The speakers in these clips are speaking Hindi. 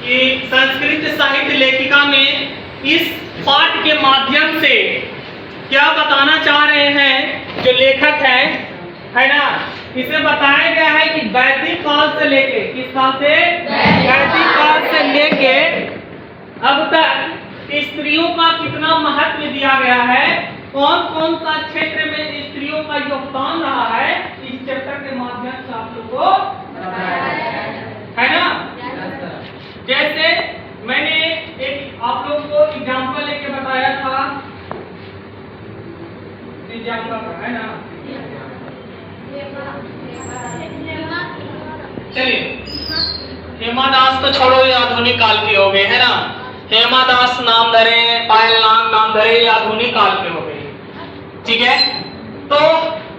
कि संस्कृत साहित्य लेखिका में इस पाठ के माध्यम से क्या बताना चाह रहे हैं जो लेखक है ना, इसे बताया गया है कि वैदिक काल से लेके, किस काल से, वैदिक काल से लेके अब तक स्त्रियों का कितना महत्व दिया गया है, कौन कौन सा क्षेत्र में स्त्रियों का योगदान रहा है, इस चैप्टर के माध्यम से आप लोग को है ना। जैसे मैंने एक आप लोग को एग्जाम्पल लेके बताया था, एग्जाम्पल है ना, चलिए हेमा दास तो छोड़ो, ये आधुनिक काल के हो गए है ना। हेमा दास नाम धरे, पायल नाम धरे, ये आधुनिक काल के हो गए, ठीक है। तो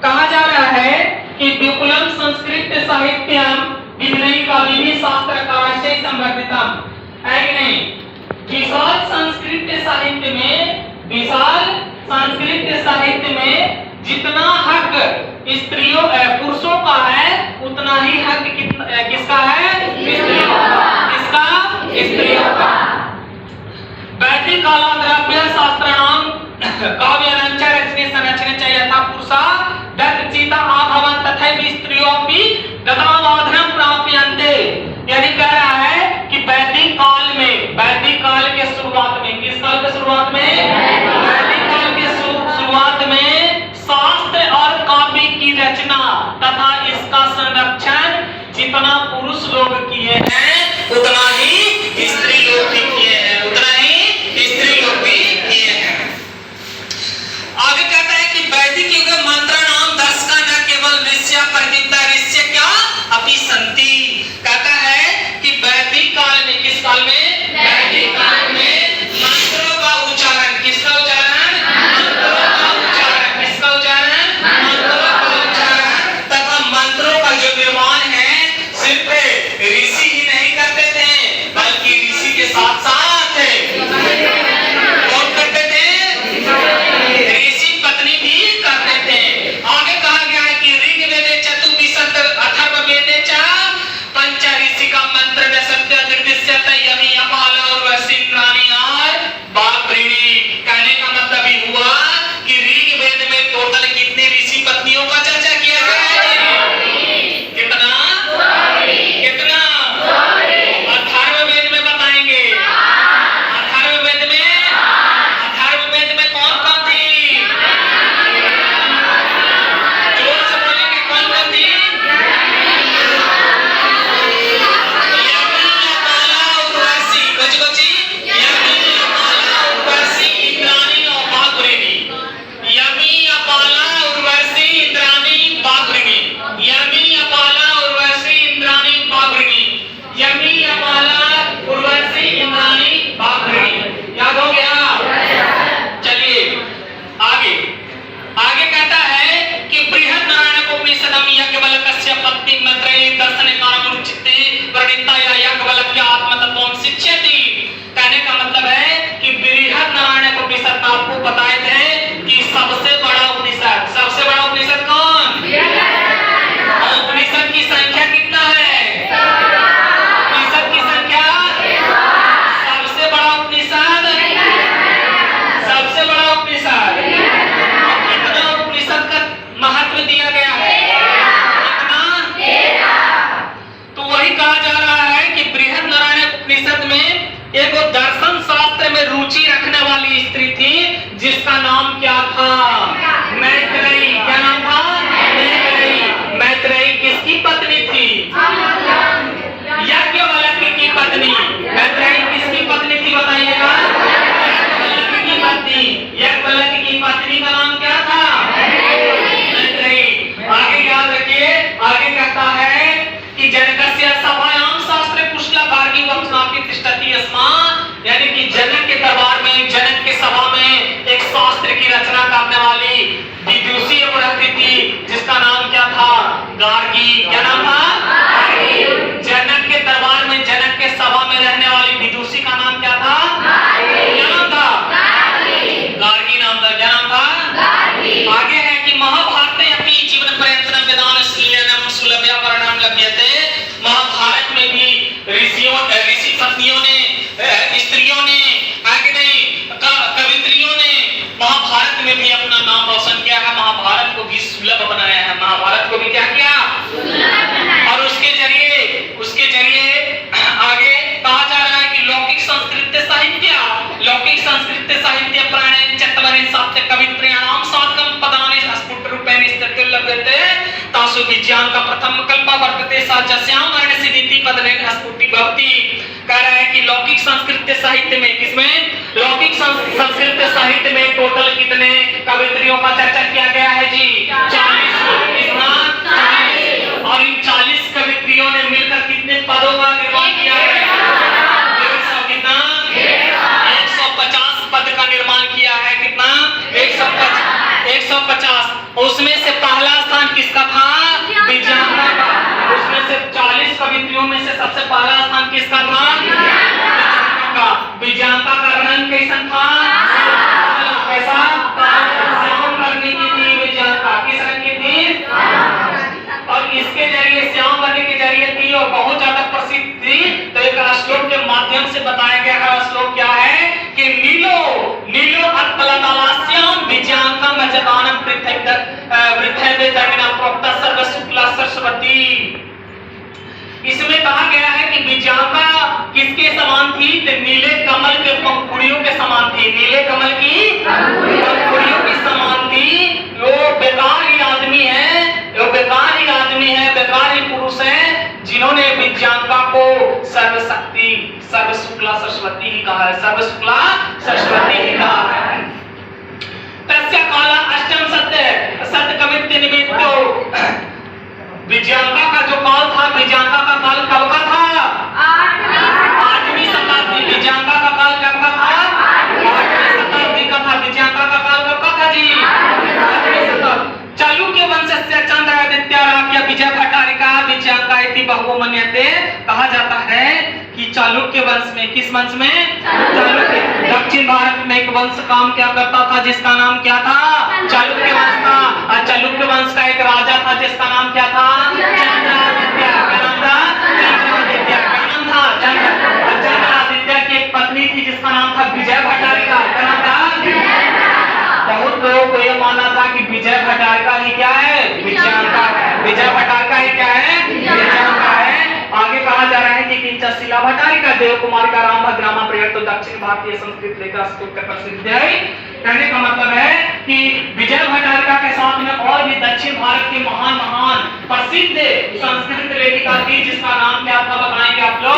कहा जा रहा है कि विपुलम संस्कृत साहित्यम विनयी का विधि शास्त्र काशे संवर्धितम, है कि नहीं। विशाल संस्कृत साहित्य में, विशाल संस्कृत साहित्य में जितना हक स्त्रियों पुरुषों का है, उतना ही हक किसका है, स्त्रियों का। किसका, स्त्रियों का। वैदिक कालाद्रव्य शास्त्राणाम काव्यानांच रचने संरचने च यथा पुरुषा दत्तचिता आभवन् तथैव स्त्रियोऽपि ददावाधनं प्राप्यन्ते। यानी कह रहा है कि वैदिक काल में, वैदिक काल के शुरुआत में, किस काल के शुरुआत में, वैदिक काल के शुरुआत में शास्त्र और काव्य की रचना तथा इसका संरक्षण जितना पुरुष लोग किए हैं, उतना ही स्त्री लोग भी किए हैं, उतना ही स्त्री लोग भी किए हैं। आगे कहता है कि वैदिक युग मंत्र नाम 10 का न केवल ऋष्य प्रतिता ऋष्य क्या अपि संति। कहता है कि वैदिक काल में, किस काल में, वैदिक काल में मंत्रों का उच्चारण, किसका उच्चारण, मंत्रों का उच्चारण, किसका उच्चारण, मंत्रों का उच्चारण तथा मंत्रों का जो निर्माण है सिर्फ ऋषि ही नहीं करते थे, बल्कि ऋषि के साथ साथ कौन करते थे, ऋषि पत्नी भी करते थे। आगे कहा गया है कि ऋग्वेदे चतुर्विंशति अथर्ववेदे च पंच ऋषि का मंत्र सत्य निर्दिश्यत यमी अपाल और वसिंद्राणी और बापरिणी। कहने का मतलब ही हुआ कि ऋग्वेद में टोटल कितने ऋषि पत्नियों का चर्चा किया गया है, कितना, कितना, अथर्ववेद में बताएंगे, अथर्ववेद में, अथर्ववेद में कौन कौन थी, जोर से बोलेंगे, कौन कौन थी, यमी अपाला उर्वशी, कौन कौन सी, यमी अपाला उर्वशी इंद्राणी और बापरिणी। यमी अपाला उर्वशी इंद्राणी बापरिणी, यमी अपाला उर्वशी इंद्राणी बापरिणी, यमी अपाला उर्वशी इंद्राणी बापरिणी। याद हो गया। चलिए आगे, आगे कहता है कि बृहद नारायण उपनिषदम याज्ञवल्क्य पत्नी मंत्रे दर्शन काममुचिते वर्णिता या याज्ञवल्क्य आत्मतत्वं शिक्षयति। कहने का मतलब है कि बृहद नारायण उपनिषद आपको बताए थे कि सबसे बड़ा उपनिषद, सबसे बड़ा उपनिषद कौन, उपनिषद की संख्या कितना है, उपनिषद की संख्या, सबसे बड़ा उपनिषद, सबसे बड़ा उपनिषद, कितना उपनिषद का महत्व दिया गया है, कितना, तो वही कहा जा रहा है कि बृहद नारायण उपनिषद में एक दर्शन शास्त्र में रुचि रखने वाली स्त्री थी जिसका विज्ञान का प्रथम कल्पा वर्तते सा जस्याम वर्ण सिद्धि पदनेन स्फुटि भवति। कह रहा है कि लौकिक संस्कृत साहित्य में, किसमें? लौकिक संस्कृत साहित्य में टोटल कितने कवित्रियों का चर्चा किया गया है जी? 40। कितना? 40। और इन 40 कवित्रियों ने मिलकर कितने पदों का निर्माण किया है? 150। कितना? 150 पद का निर्माण किया है। कितना? 150। उसमें से पहला स्थान किसका था? विज्ञानका का। उसमें से 40 कवित्रियों में से सबसे पहला स्थान किसका था? विज्ञानका का। विज्ञानका का रंग कैसन था? कैसा? श्याम करने की थी विज्ञानका। किस रंग की थी? और इसके जरिए श्याम करने के जरिए थी और बहुत ज्यादा प्रसिद्ध थी। तो एक श्लोक के माध्यम से बताया गया है। श्लोक क्या है कि नीलो नीलो अत्पलतालास्याम विज्ञानका मजदानम पृथ्वी दक्षिणा प्रोक्ता सर्व शुक्ला सरस्वती। इसमें कहा गया है कि विज्ञानका किसके समान थी? तो नीले कमल के पंखुड़ियों के समान थी। नीले कमल की पंखुड़ियों की समान थी। वो बेकार ही आदमी है, वो बेकार ही आदमी है, बेकार ही पुरुष है जिन्होंने विज्ञानका को सर्वशक्ति सर्व शुक्ला सरस्वती ही कहा है। सर्व शुक्ला सरस्वती ही कहा है। तस्य काला अष्टम सत्य कवित्व निमित्तो। विज्ञानका का जो काल था, विज्ञानका का काल कब का था? 8वीं शताब्दी। विज्ञानका का काल कब का था? 8वीं शताब्दी का था। विज्ञानका का काल कब का था जी? 8वीं शताब्दी। चालुक्य वंशस्य चंद्रादित्याराज्ञ विजय भट्टारिका विज्ञानका इति बहु मन्यते। कहा जाता है कि चालुक्य वंश में, किस वंश में? चालुक्य। दक्षिण भारत में एक वंश काम क्या करता था जिसका नाम क्या था? चालुक्य वंश था। और चालुक्य वंश का एक राजा था जिसका नाम क्या था? चंद्रादित्य। क्या नाम था? चंद्रादित्य। क्या नाम था? चंद्रादित्य की एक पत्नी थी जिसका नाम था विजय भट्टारिका। क्या नाम था? बहुत लोगों को यह मानना था कि विजय भट्टारिका ही क्या है? विज्ञानका है। विजय भट्टारिका ही क्या है? विज्ञानका है। आगे कहा जा रहा है कि किंचिशिला भट्टारिका देव कुमार का राम भद्रामा प्रयोग तो दक्षिण भारतीय संस्कृत लेखा स्तूप का प्रसिद्ध है। कहने का मतलब है कि विजय भट्टारिका के साथ में और भी दक्षिण भारत की महान महान प्रसिद्ध संस्कृत लेखिका थी जिसका नाम क्या था बताएंगे आप लोग?